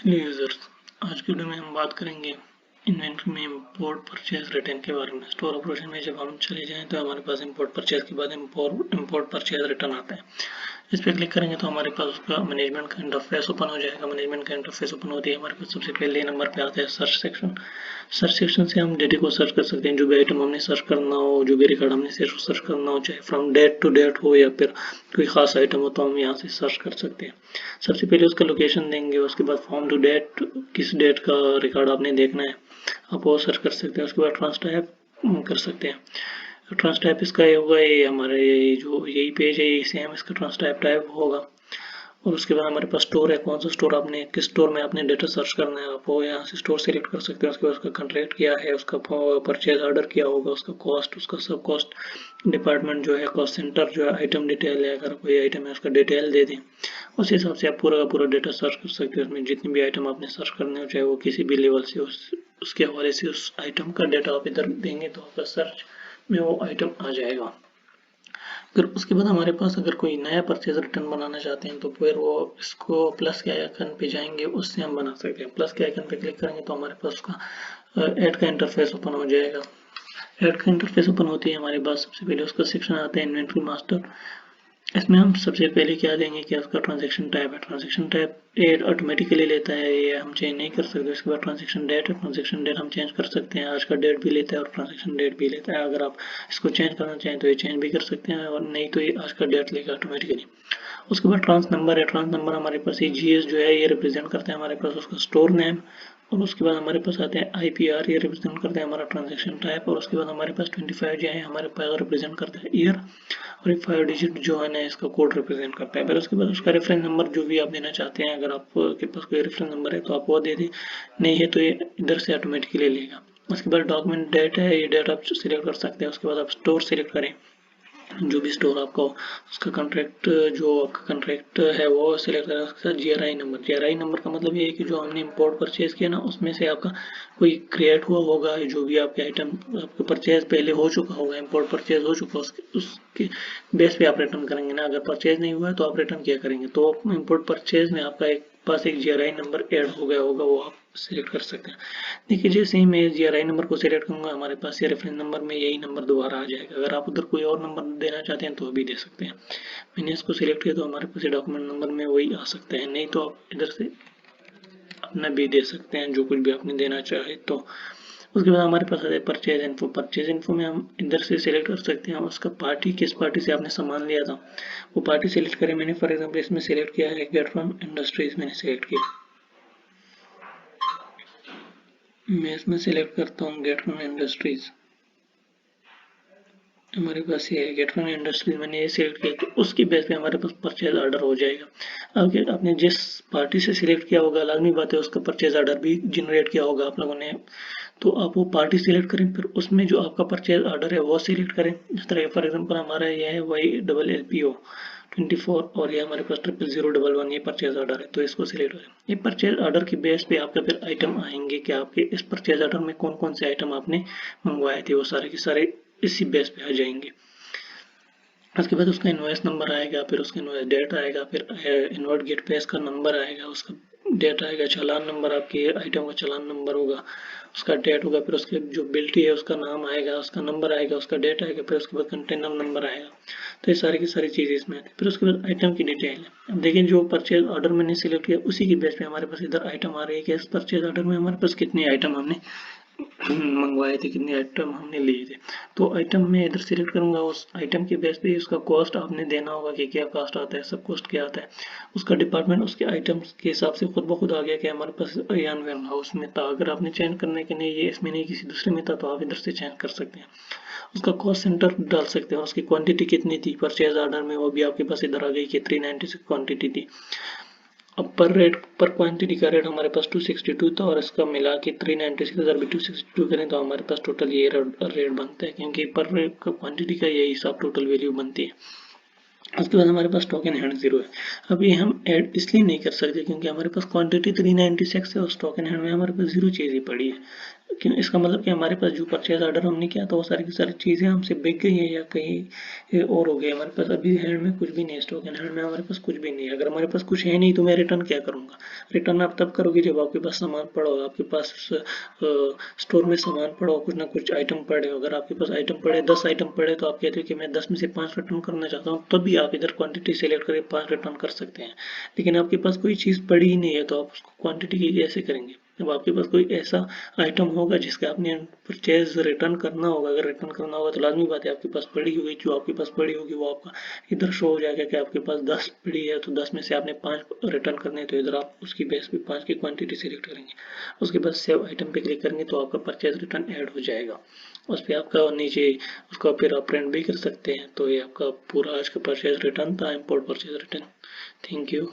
Hello users, आज की video में हम बात करेंगे इन्वेंट्री में इंपोर्ट परचेज रिटर्न के बारे में। स्टोर ऑपरेशन में जब हम चले जाएं तो हमारे पास इंपोर्ट परचेज के बाद इंपोर्ट परचेज रिटर्न आता है। इस पर क्लिक करेंगे तो हमारे पास उसका मैनेजमेंट का इंटरफेस ओपन हो जाएगा। मैनेजमेंट का इंटरफेस ओपन होती है, हमारे पास सबसे पहले नंबर पे आता है सर्च सेक्शन। सर्च सेक्शन से हम डेटा को सर्च कर सकते हैं, जो भी आइटम हमने सर्च करना हो, जो भी रिकॉर्ड हमने सर्च करना हो, चाहे फ्रॉम डेट टू डेट हो या फिर कोई खास आइटम हो, तो हम यहाँ से सर्च कर सकते हैं। सबसे पहले उसका लोकेशन देंगे, उसके बाद फ्रॉम टू डेट, किस डेट का रिकॉर्ड आपने देखना है आप वो सर्च कर सकते हैं। उसके बाद ट्रांस टाइप कर सकते हैं। ट्रांस टाइप इसका ये होगा, ये हमारे जो यही पेज है, यही सेम इसका ट्रांस टाइप होगा। और उसके बाद हमारे पास स्टोर है, कौन सा स्टोर आपने, किस स्टोर में आपने डेटा सर्च करना है, आप वो यहाँ से स्टोर सेलेक्ट कर सकते हैं। उसके बाद उसका कॉन्ट्रैक्ट क्या है, उसका परचेज ऑर्डर क्या होगा, उसका कॉस्ट, उसका सब कॉस्ट, डिपार्टमेंट जो है, कॉस्ट सेंटर जो है, आइटम डिटेल है, अगर कोई आइटम है उसका डिटेल दे दें। उस हिसाब से आप पूरा का पूरा डेटा सर्च कर सकते हैं। उसमें जितनी भी आइटम आपने सर्च करने हो, चाहे वो किसी भी लेवल से, उसके हवाले से उस आइटम का डेटा आप इधर देंगे तो आपका सर्च में वो आइटम आ जाएगा। फिर उसके बाद हमारे पास अगर कोई नया परचेज रिटर्न बनाना चाहते हैं तो फिर वो इसको प्लस के आइकन पे जाएंगे, उससे हम बना सकते हैं। प्लस के आइकन पे क्लिक करेंगे तो हमारे पास उसका ऐड का इंटरफेस ओपन हो जाएगा। ऐड का इंटरफेस ओपन होती है हमारे पास सबसे पहले उसका सेक्शन आता है इन्वेंट्री मास्टर। इसमें हम सबसे पहले क्या देंगे कि उसका ट्रांजैक्शन टाइप है। ट्रांजैक्शन टाइप एड ऑटोमेटिकली लेता है, ये हम चेंज नहीं कर सकते। उसके बाद ट्रांजैक्शन डेट है, ट्रांजैक्शन डेट हम चेंज कर सकते हैं, आज का डेट भी लेता है और ट्रांजैक्शन डेट भी लेता है। अगर आप इसको चेंज करना चाहें तो ये चेंज भी कर सकते हैं, और नहीं तो ये आज का डेट लेगा ऑटोमेटिकली। उसके बाद ट्रांस नंबर है। ट्रांस नंबर हमारे पास ये जीएस जो है ये रिप्रेजेंट करता है हमारे पास उसका स्टोर नेम। और उसके बाद हमारे पास आते हैं आईपीआर, ये रिप्रेजेंट करता है हमारा ट्रांजैक्शन टाइप। और उसके बाद हमारे पास 25 जो है हमारे पास रिप्रेजेंट करता है ईयर। और एक 5 डिजिट जो है ना इसका कोड रिप्रेजेंट करता है। फिर उसके बाद उसका रेफरेंस नंबर जो भी आप देना चाहते हैं, अगर आपके पास कोई रेफरेंस नंबर है तो आप वो दे दें, नहीं है तो ये इधर से ऑटोमेटिकली लेगा। उसके बाद डॉक्यूमेंट डेट है, ये डेट आप सिलेक्ट कर सकते हैं। उसके बाद आप स्टोर सिलेक्ट करें, जो भी स्टोर आपका हो, उसका कॉन्ट्रैक्ट, जो आपका कॉन्ट्रैक्ट है वो सिलेक्ट करें। उसके साथ जीआरआई नंबर, जीआरआई नंबर का मतलब ये है कि जो हमने इंपोर्ट परचेज किया ना उसमें से आपका कोई क्रिएट हुआ होगा, जो भी आपके आइटम आपके परचेज पहले हो चुका होगा, इंपोर्ट परचेज हो चुका, उसके बेस पे आप रिटर्न करेंगे ना। अगर परचेज नहीं हुआ है तो आप रिटर्न क्या करेंगे, तो इंपोर्ट परचेज में आपका एक पास एक जीआरआई नंबर ऐड हो गया होगा, वो आप सिलेक्ट कर सकते हैं। देखिए जैसे ही मैं जीआरआई नंबर को सिलेक्ट करूंगा हमारे पास ये रेफरेंस नंबर में यही नंबर दोबारा आ जाएगा। अगर आप उधर कोई और नंबर देना चाहते हैं तो भी दे सकते हैं। मैंने इसको सिलेक्ट किया तो हमारे पास डॉक्यूमेंट नंबर में वही आ सकता है, नहीं तो आप इधर से अपना भी दे सकते हैं, जो कुछ भी आपने देना चाहे तो। उसके बाद हमारे पास आता है परचेज इन्फो। परचेज इन्फो में हम इधर से सिलेक्ट कर सकते हैं उसका पार्टी, किस पार्टी से आपने सामान लिया था वो पार्टी सिलेक्ट करें। मैंने फॉर एग्जाम्पल इसमें सिलेक्ट किया है गेट फ्रॉम इंडस्ट्रीज, मैंने सिलेक्ट किया। मैं इसमें सिलेक्ट करता हूँ गेट फ्रॉम इंडस्ट्रीज। हमारे पास ये है गेट फ्रॉम इंडस्ट्रीज, मैंने ये सिलेक्ट किया तो उसकी बेस पे हमारे पास परचेज ऑर्डर हो जाएगा। अब आपने जिस पार्टी से सिलेक्ट किया होगा लाजमी बात है उसका परचेज ऑर्डर भी जनरेट किया होगा आप लोगों ने, तो आप वो पार्टी सिलेक्ट करें, फिर उसमें जो आपका परचेज ऑर्डर है वो सिलेक्ट करें। जिस तरह फॉर एग्जांपल हमारा ये है YLLPO 24 और ये हमारे पास 00011, ये परचेज ऑर्डर है तो इसको सिलेक्ट करें। ये परचेज ऑर्डर की बेस पे आपका फिर आइटम आएंगे कि आपके इस परचेज ऑर्डर में कौन कौन से आइटम आपने मंगवाए थे, वो सारे के सारे इसी बेस पे आ जाएंगे। उसके बाद उसका इनवॉइस नंबर आएगा, फिर उसका इनवॉइस डेट आएगा, फिर इनवर्ट गेट पे इसका नंबर आएगा, उसका डेट आएगा, चालान नंबर आपके आइटम का चालान नंबर होगा, उसका डेट होगा, फिर उसके जो बिल्टी है उसका नाम आएगा, उसका नंबर आएगा, उसका डेट आएगा, फिर उसके बाद कंटेनर नंबर आएगा। तो ये सारी की सारी चीज़ें इसमें आती है। फिर उसके बाद आइटम की डिटेल है। अब देखिए जो परचेज ऑर्डर मैंने सिलेक्ट किया उसी की बेस पे हमारे पास इधर आइटम आ रही है कि इस परचेज ऑर्डर में हमारे पास कितने आइटम हमने मंगवाए थे, कितने आइटम हमने लिए थे। तो आइटम मैं इधर सिलेक्ट करूंगा, उस आइटम के बेस पे उसका कॉस्ट आपने देना होगा कि क्या कॉस्ट आता है, सब कॉस्ट क्या आता है। उसका डिपार्टमेंट उसके आइटम्स के हिसाब से खुद ब खुद आ गया कि हमारे पास अयान वेयर हाउस में था। अगर आपने चेंज करने के नहीं ये इसमें नहीं किसी दूसरे में था तो आप इधर से चेंज कर सकते हैं। उसका कॉस्ट सेंटर डाल सकते हैं, उसकी क्वांटिटी कितनी थी परचेज ऑर्डर में वो भी आपके पास इधर आ गई कि 396 क्वांटिटी थी। अब पर क्वांटिटी का रेट हमारे पास 262 था और इसका मिला के 396 अगर भी 262 करें तो हमारे पास टोटल ये रेट बनता है, क्योंकि पर क्वांटिटी का यही हिसाब टोटल वैल्यू बनती है। उसके बाद हमारे पास टोकन हैंड 0 है। अब ये हम ऐड इसलिए नहीं कर सकते क्योंकि हमारे पास क्वांटिटी 396 है और टोकन हैंड में हमारे पास 0 चीज़ ही पड़ी है। इसका मतलब कि हमारे पास जो परचेज ऑर्डर हमने किया था वो सारी की सारी चीज़ें हमसे बिक गई हैं या कहीं और हो गई। हमारे पास अभी हैंड में कुछ भी नहीं, स्टॉक इन हैंड में हमारे पास कुछ भी नहीं है। अगर हमारे पास कुछ है नहीं तो मैं रिटर्न क्या करूँगा? रिटर्न आप तब करोगे जब आपके पास सामान पड़ा हो, आपके पास स्टोर में सामान पड़ा हो, कुछ ना कुछ आइटम पड़े हो। अगर आपके पास आइटम पड़े, 10 आइटम पड़े, तो आप कहते हो कि मैं 10 में से 5 रिटर्न करना चाहता हूँ, तभी आप इधर क्वांटिटी सेलेक्ट करके 5 रिटर्न कर सकते हैं। लेकिन आपके पास कोई चीज़ पड़ी ही नहीं है तो आप उसको क्वांटिटी की कैसे करेंगे? जब आपके पास कोई ऐसा आइटम होगा जिसका आपने परचेज रिटर्न करना होगा, अगर रिटर्न करना होगा तो लाजमी बात है आपके पास पड़ी होगी, जो आपके पास पड़ी होगी वो आपका इधर शो हो जाएगा कि आपके पास 10 पड़ी है, तो 10 में से आपने 5 रिटर्न करने हैं, तो इधर आप उसकी बेस पे 5 की क्वांटिटी सिलेक्ट करेंगे। उसके बाद सेव आइटम पे क्लिक करेंगे तो आपका परचेज रिटर्न ऐड हो जाएगा। उस पर आपका नीचे उसका फिर आप प्रिंट भी कर सकते हैं। तो ये आपका पूरा आज का परचेज रिटर्न था, import purchase return. Thank you.